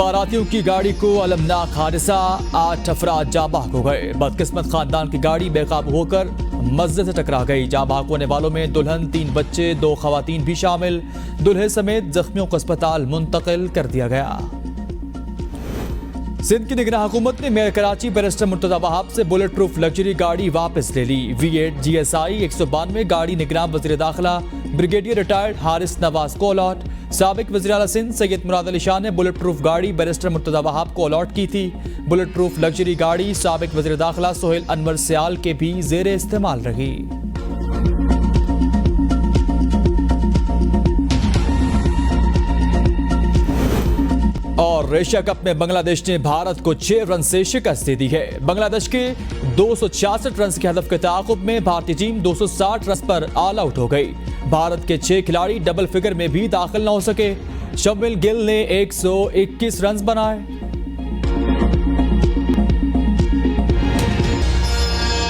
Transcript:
बारातियों की गाड़ी को अलमनाक हादसा, 8 अफराद जाँ बहक हो गए। बदकिस्मत खानदान की गाड़ी बेकाबू होकर मस्जिद से टकरा गई। जाँ बहक होने वालों में दुल्हन, 3 बच्चे, 2 खवातीन भी शामिल। दुल्हे समेत जख्मियों को अस्पताल मुंतकिल कर दिया गया। सिंध की निगरान हुकूमत ने मेयर कराची बैरिस्टर मुर्तजा वहाब से बुलेट प्रूफ लग्जरी गाड़ी वापस ले ली। V8 GSI 192 गाड़ी निगरान वज़ीर दाखिला ब्रिगेडियर रिटायर्ड हारिस नवाज को अलॉट। साबिक वज़ीर आला सिंध सैयद मुराद अली शाह ने बुलेट प्रूफ गाड़ी बैरिस्टर मुर्तजा वहाब को अलॉट की थी। बुलेट प्रूफ लग्जरी गाड़ी साबिक वज़ीर दाखिला सोहेल अनवर सियाल के भी ज़ेरे इस्तेमाल रही। और एशिया कप में बांग्लादेश ने भारत को 6 रन से शिकस्त दे दी है। बांग्लादेश के 266 रन के हदफ के ताक़ुब में भारतीय टीम 260 रन पर ऑल आउट हो गई। भारत के 6 खिलाड़ी डबल फिगर में भी दाखिल न हो सके। शमिल गिल ने 121 रन बनाए।